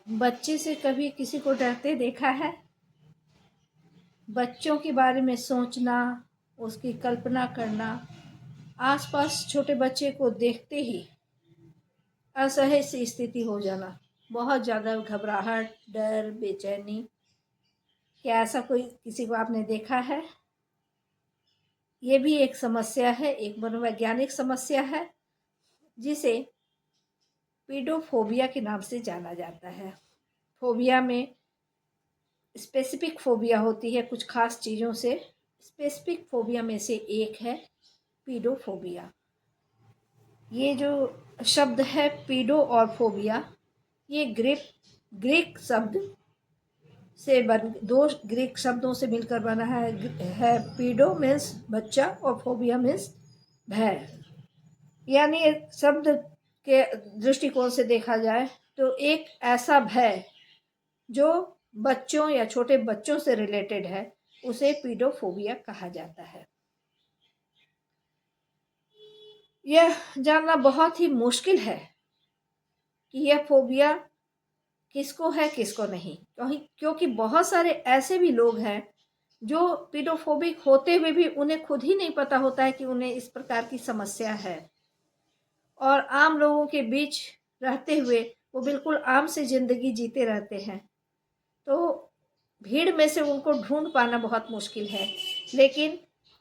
बच्चे से कभी किसी को डरते देखा है? बच्चों के बारे में सोचना, उसकी कल्पना करना, आसपास छोटे बच्चे को देखते ही असहज सी स्थिति हो जाना, बहुत ज़्यादा घबराहट, डर, बेचैनी। क्या ऐसा कोई किसी को आपने देखा है? ये भी एक समस्या है, एक मनोवैज्ञानिक समस्या है, जिसे पीडोफोबिया के नाम से जाना जाता है। फोबिया में स्पेसिफिक फोबिया होती है कुछ खास चीज़ों से। स्पेसिफिक फोबिया में से एक है पीडोफोबिया। ये जो शब्द है पीडो और फोबिया, ये ग्रीक शब्द से दो ग्रीक शब्दों से मिलकर बना है। पीडो मीन्स बच्चा और फोबिया मीन्स भय। यानी शब्द के दृष्टिकोण से देखा जाए तो एक ऐसा भय जो बच्चों या छोटे बच्चों से रिलेटेड है, उसे पीडोफोबिया कहा जाता है। यह जानना बहुत ही मुश्किल है कि यह फोबिया किसको है किसको नहीं, क्योंकि बहुत सारे ऐसे भी लोग हैं जो पीडोफोबिक होते हुए भी उन्हें खुद ही नहीं पता होता है कि उन्हें इस प्रकार की समस्या है, और आम लोगों के बीच रहते हुए वो बिल्कुल आम से जिंदगी जीते रहते हैं। तो भीड़ में से उनको ढूंढ पाना बहुत मुश्किल है। लेकिन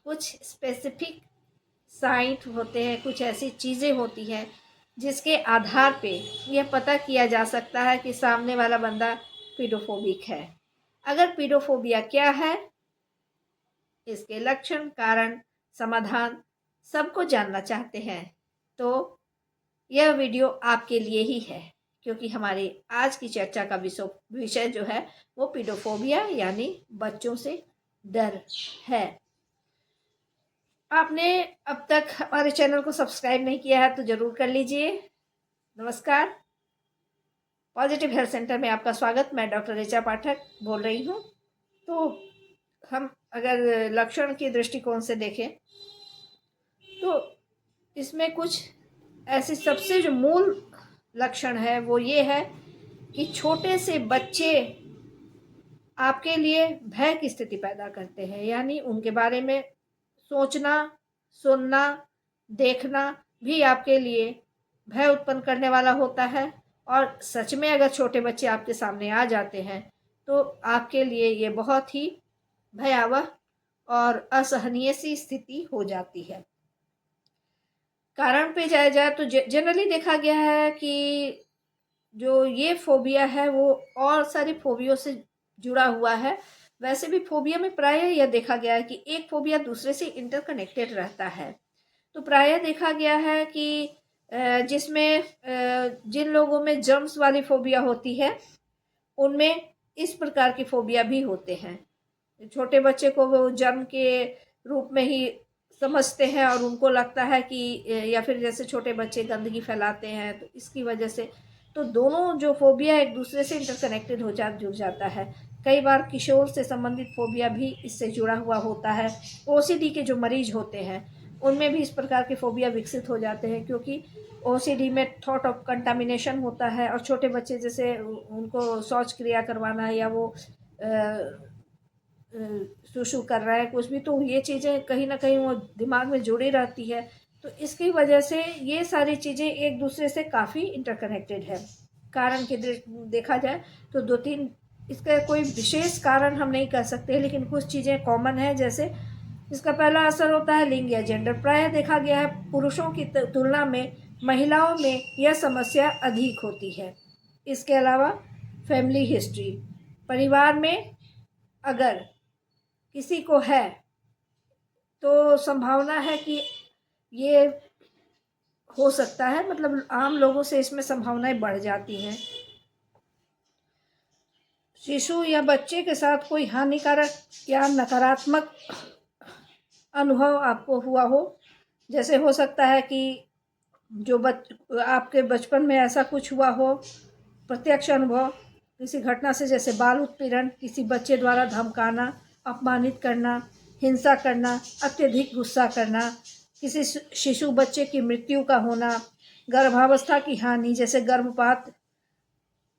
कुछ स्पेसिफिक साइट होते हैं, कुछ ऐसी चीज़ें होती हैं जिसके आधार पे यह पता किया जा सकता है कि सामने वाला बंदा पीडोफोबिक है। अगर पीडोफोबिया क्या है, इसके लक्षण, कारण, समाधान सबको जानना चाहते हैं तो यह वीडियो आपके लिए ही है, क्योंकि हमारी आज की चर्चा का विषय जो है वो पीडोफोबिया यानी बच्चों से डर है। आपने अब तक हमारे चैनल को सब्सक्राइब नहीं किया है तो जरूर कर लीजिए। नमस्कार, पॉजिटिव हेल्थ सेंटर में आपका स्वागत। मैं डॉक्टर ऋचा पाठक बोल रही हूँ। तो हम अगर लक्षण के दृष्टिकोण से देखें तो इसमें कुछ ऐसे सबसे जो मूल लक्षण है वो ये है कि छोटे से बच्चे आपके लिए भय की स्थिति पैदा करते हैं, यानी उनके बारे में सोचना, सुनना, देखना भी आपके लिए भय उत्पन्न करने वाला होता है। और सच में अगर छोटे बच्चे आपके सामने आ जाते हैं तो आपके लिए ये बहुत ही भयावह और असहनीय सी स्थिति हो जाती है। कारण पे जाया जाए तो जनरली देखा गया है कि जो ये फोबिया है वो और सारी फोबियों से जुड़ा हुआ है। वैसे भी फोबिया में प्रायः यह देखा गया है कि एक फोबिया दूसरे से इंटरकनेक्टेड रहता है। तो प्रायः देखा गया है कि जिसमें जिन लोगों में जर्म्स वाली फोबिया होती है उनमें इस प्रकार की फोबिया भी होते हैं। छोटे बच्चे को वो जर्म के रूप में ही समझते हैं और उनको लगता है कि या फिर जैसे छोटे बच्चे गंदगी फैलाते हैं तो इसकी वजह से, तो दोनों जो फोबिया एक दूसरे से इंटरकनेक्टेड जुड़ जाता है। कई बार किशोर से संबंधित फोबिया भी इससे जुड़ा हुआ होता है। ओसीडी के जो मरीज होते हैं उनमें भी इस प्रकार के फोबिया विकसित हो जाते हैं, क्योंकि ओसीडी में थॉट ऑफ कंटामिनेशन होता है और छोटे बच्चे जैसे उनको शौच क्रिया करवाना या वो सुसु कर रहा है कुछ भी, तो ये चीज़ें कहीं ना कहीं वो दिमाग में जुड़ी रहती है। तो इसकी वजह से ये सारी चीज़ें एक दूसरे से काफ़ी इंटरकनेक्टेड है। कारण के देखा जाए तो दो तीन, इसका कोई विशेष कारण हम नहीं कह सकते, लेकिन कुछ चीज़ें कॉमन है। जैसे इसका पहला असर होता है लिंग या जेंडर। प्रायः देखा गया है पुरुषों की तुलना में महिलाओं में यह समस्या अधिक होती है। इसके अलावा फैमिली हिस्ट्री, परिवार में अगर किसी को है तो संभावना है कि ये हो सकता है, मतलब आम लोगों से इसमें संभावनाएं बढ़ जाती हैं। शिशु या बच्चे के साथ कोई हानिकारक या नकारात्मक अनुभव आपको हुआ हो, जैसे हो सकता है कि जो आपके बचपन में ऐसा कुछ हुआ हो, प्रत्यक्ष अनुभव किसी घटना से, जैसे बाल उत्पीड़न, किसी बच्चे द्वारा धमकाना, अपमानित करना, हिंसा करना, अत्यधिक गुस्सा करना, किसी शिशु बच्चे की मृत्यु का होना, गर्भावस्था की हानि जैसे गर्भपात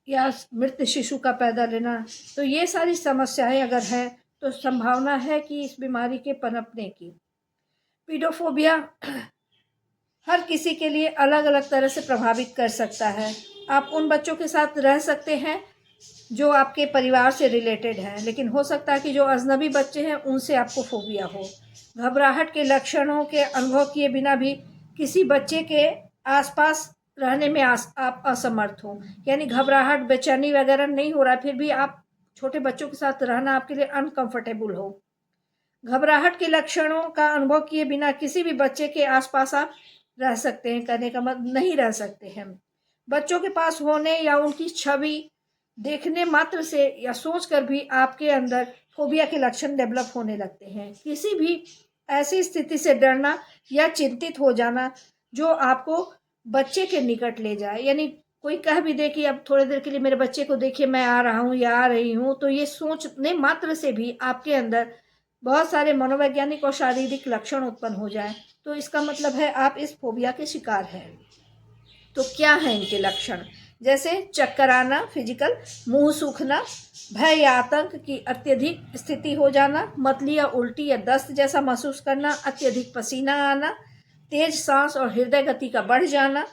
या मृत शिशु का पैदा लेना, तो ये सारी समस्याएं अगर है तो संभावना है कि इस बीमारी के पनपने की। पीडोफोबिया हर किसी के लिए अलग अलग तरह से प्रभावित कर सकता है। आप उन बच्चों के साथ रह सकते हैं जो आपके परिवार से रिलेटेड हैं, लेकिन हो सकता है कि जो अजनबी बच्चे हैं उनसे आपको फोबिया हो। घबराहट के लक्षणों के अनुभव किए बिना भी किसी बच्चे के आसपास रहने में आप असमर्थ हो, यानी घबराहट बेचैनी वगैरह नहीं हो रहा है, फिर भी आप छोटे बच्चों के साथ रहना आपके लिए अनकंफर्टेबल हो। घबराहट के लक्षणों का अनुभव किए बिना किसी भी बच्चे के आसपास आप रह सकते हैं, कहने का मतलब नहीं रह सकते हैं। बच्चों के पास होने या उनकी छवि देखने मात्र से या सोचकर भी आपके अंदर फोबिया के लक्षण डेवलप होने लगते हैं। किसी भी ऐसी स्थिति से डरना या चिंतित हो जाना जो आपको बच्चे के निकट ले जाए, यानी कोई कह भी दे कि अब थोड़ी देर के लिए मेरे बच्चे को देखिए, मैं आ रहा हूँ या आ रही हूँ, तो ये सोचने मात्र से भी आपके अंदर बहुत सारे मनोवैज्ञानिक और शारीरिक लक्षण उत्पन्न हो जाए, तो इसका मतलब है आप इस फोबिया के शिकार हैं। तो क्या है इनके लक्षण? जैसे चक्कर आना फिजिकल, मुंह सूखना, भय या आतंक की अत्यधिक स्थिति हो जाना, मतली या उल्टी या दस्त जैसा महसूस करना, अत्यधिक पसीना आना, तेज सांस और हृदय गति का बढ़ जाना,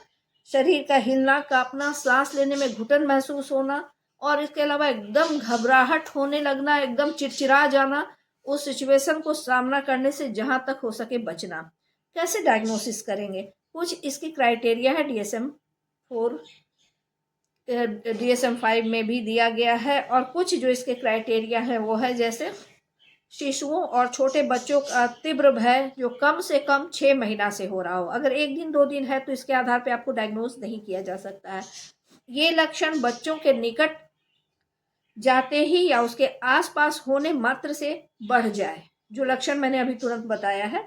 शरीर का हिलना कांपना, सांस लेने में घुटन महसूस होना, और इसके अलावा एकदम घबराहट होने लगना, एकदम चिड़चिड़ा जाना, उस सिचुएशन को सामना करने से जहां तक हो सके बचना। कैसे डायग्नोसिस करेंगे? कुछ इसकी क्राइटेरिया है DSM-4, DSM-5 में भी दिया गया है, और कुछ जो इसके क्राइटेरिया है वो है जैसे शिशुओं और छोटे बच्चों का तीव्र भय जो कम से कम 6 महीना से हो रहा हो। अगर 1 दिन 2 दिन है तो इसके आधार पे आपको डायग्नोज नहीं किया जा सकता है। ये लक्षण बच्चों के निकट जाते ही या उसके आसपास होने मात्र से बढ़ जाए, जो लक्षण मैंने अभी तुरंत बताया है।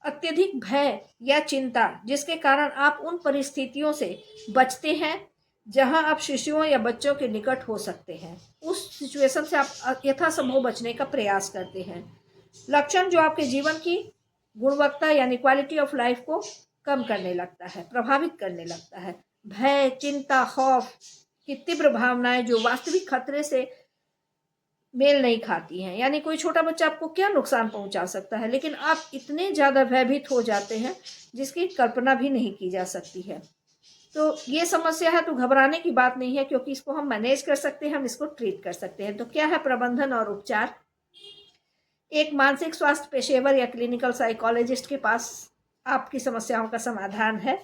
अत्यधिक भय या चिंता जिसके कारण आप उन परिस्थितियों से बचते हैं जहां आप शिशुओं या बच्चों के निकट हो सकते हैं, उस सिचुएशन से आप यथासंभव बचने का प्रयास करते हैं। लक्षण जो आपके जीवन की गुणवत्ता यानी क्वालिटी ऑफ लाइफ को कम करने लगता है, प्रभावित करने लगता है। भय, चिंता, खौफ की तीव्र भावनाएं जो वास्तविक खतरे से मेल नहीं खाती हैं, यानी कोई छोटा बच्चा आपको क्या नुकसान पहुंचा सकता है, लेकिन आप इतने ज़्यादा भयभीत हो जाते हैं जिसकी कल्पना भी नहीं की जा सकती है। तो ये समस्या है तो घबराने की बात नहीं है, क्योंकि इसको हम मैनेज कर सकते हैं, हम इसको ट्रीट कर सकते हैं। तो क्या है प्रबंधन और उपचार? एक मानसिक स्वास्थ्य पेशेवर या क्लिनिकल साइकोलॉजिस्ट के पास आपकी समस्याओं का समाधान है।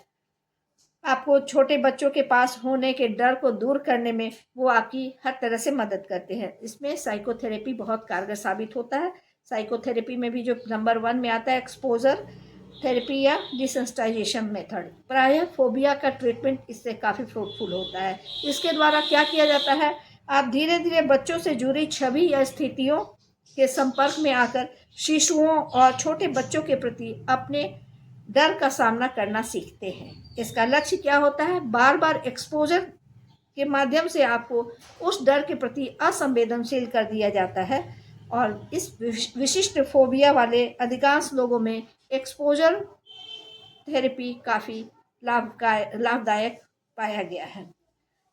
आपको छोटे बच्चों के पास होने के डर को दूर करने में वो आपकी हर तरह से मदद करते हैं। इसमें साइकोथेरेपी बहुत कारगर साबित होता है। साइकोथेरेपी में भी जो नंबर 1 में आता है एक्सपोजर थेरेपी या डिसेंसिटाइजेशन मेथड, प्रायः फोबिया का ट्रीटमेंट इससे काफ़ी फ्रूटफुल होता है। इसके द्वारा क्या किया जाता है, आप धीरे धीरे बच्चों से जुड़ी छवि या स्थितियों के संपर्क में आकर शिशुओं और छोटे बच्चों के प्रति अपने डर का सामना करना सीखते हैं। इसका लक्ष्य क्या होता है? बार बार एक्सपोजर के माध्यम से आपको उस डर के प्रति असंवेदनशील कर दिया जाता है, और इस विशिष्ट फोबिया वाले अधिकांश लोगों में एक्सपोजर थेरेपी काफ़ी लाभदायक पाया गया है।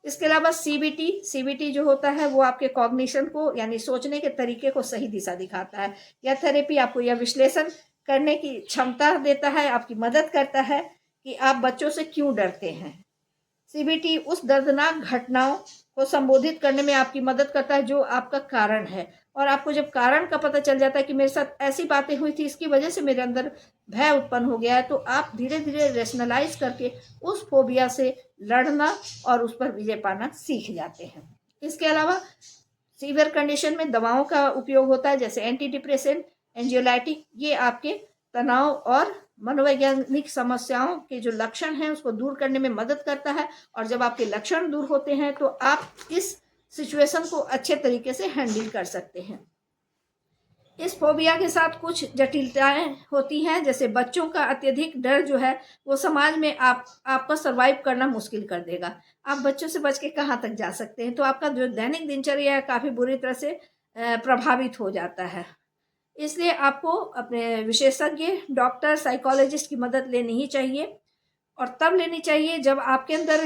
इसके अलावा सीबीटी जो होता है वो आपके कॉग्निशन को यानी सोचने के तरीके को सही दिशा दिखाता है। यह थेरेपी आपको यह विश्लेषण करने की क्षमता देता है, आपकी मदद करता है कि आप बच्चों से क्यों डरते हैं। सीबीटी उस दर्दनाक घटनाओं को संबोधित करने में आपकी मदद करता है जो आपका कारण है, और आपको जब कारण का पता चल जाता है कि मेरे साथ ऐसी बातें हुई थी, इसकी वजह से मेरे अंदर भय उत्पन्न हो गया है, तो आप धीरे धीरे रेशनलाइज करके उस फोबिया से लड़ना और उस पर विजय पाना सीख जाते हैं। इसके अलावा सीवियर कंडीशन में दवाओं का उपयोग होता है, जैसे एंटी डिप्रेसेंट, एंजियोलाइटिक। ये आपके तनाव और मनोवैज्ञानिक समस्याओं के जो लक्षण हैं उसको दूर करने में मदद करता है, और जब आपके लक्षण दूर होते हैं तो आप इस सिचुएशन को अच्छे तरीके से हैंडल कर सकते हैं। इस फोबिया के साथ कुछ जटिलताएं होती हैं, जैसे बच्चों का अत्यधिक डर जो है वो समाज में आपका सर्वाइव करना मुश्किल कर देगा। आप बच्चों से बच के कहाँ तक जा सकते हैं, तो आपका जो दैनिक दिनचर्या है काफ़ी बुरी तरह से प्रभावित हो जाता है। इसलिए आपको अपने विशेषज्ञ, डॉक्टर, साइकोलॉजिस्ट की मदद लेनी ही चाहिए। और तब लेनी चाहिए जब आपके अंदर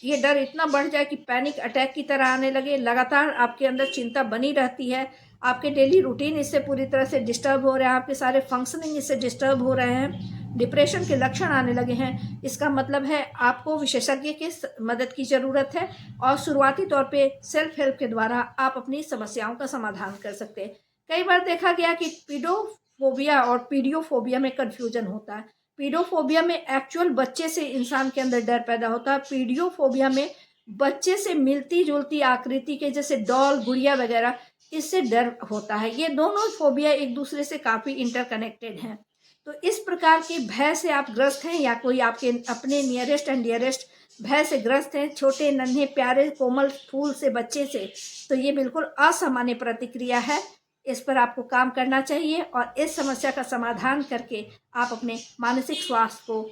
ये डर इतना बढ़ जाए कि पैनिक अटैक की तरह आने लगे, लगातार आपके अंदर चिंता बनी रहती है, आपके डेली रूटीन इससे पूरी तरह से डिस्टर्ब हो रहे हैं, आपके सारे फंक्शनिंग इससे डिस्टर्ब हो रहे हैं, डिप्रेशन के लक्षण आने लगे हैं, इसका मतलब है आपको विशेषज्ञ की मदद की ज़रूरत है। और शुरुआती तौर पे सेल्फ हेल्प के द्वारा आप अपनी समस्याओं का समाधान कर सकते हैं। कई बार देखा गया कि पीडोफोबिया और पीडियोफोबिया में कन्फ्यूजन होता है। पीडोफोबिया में एक्चुअल बच्चे से इंसान के अंदर डर पैदा होता है। पीडियोफोबिया में बच्चे से मिलती जुलती आकृति के जैसे डॉल, गुड़िया वगैरह, इससे डर होता है। ये दोनों फोबिया एक दूसरे से काफ़ी इंटरकनेक्टेड हैं। तो इस प्रकार के भय से आप ग्रस्त हैं या कोई आपके अपने नियरेस्ट एंड डियरेस्ट भय से ग्रस्त हैं, छोटे नन्हे प्यारे कोमल फूल से बच्चे से, तो ये बिल्कुल असामान्य प्रतिक्रिया है। इस पर आपको काम करना चाहिए और इस समस्या का समाधान करके आप अपने मानसिक स्वास्थ्य को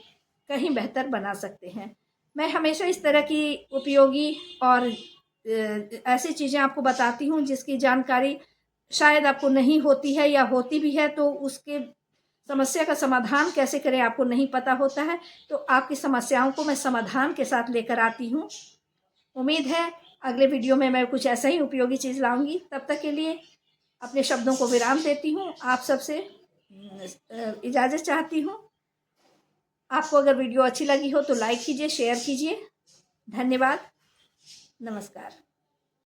कहीं बेहतर बना सकते हैं। मैं हमेशा इस तरह की उपयोगी और ऐसी चीज़ें आपको बताती हूँ जिसकी जानकारी शायद आपको नहीं होती है, या होती भी है तो उसके समस्या का समाधान कैसे करें आपको नहीं पता होता है। तो आपकी समस्याओं को मैं समाधान के साथ लेकर आती हूँ। उम्मीद है अगले वीडियो में मैं कुछ ऐसा ही उपयोगी चीज़ लाऊंगी। तब तक के लिए अपने शब्दों को विराम देती हूँ। आप सबसे इजाज़त चाहती हूँ। आपको अगर वीडियो अच्छी लगी हो तो लाइक कीजिए, शेयर कीजिए। धन्यवाद। नमस्कार।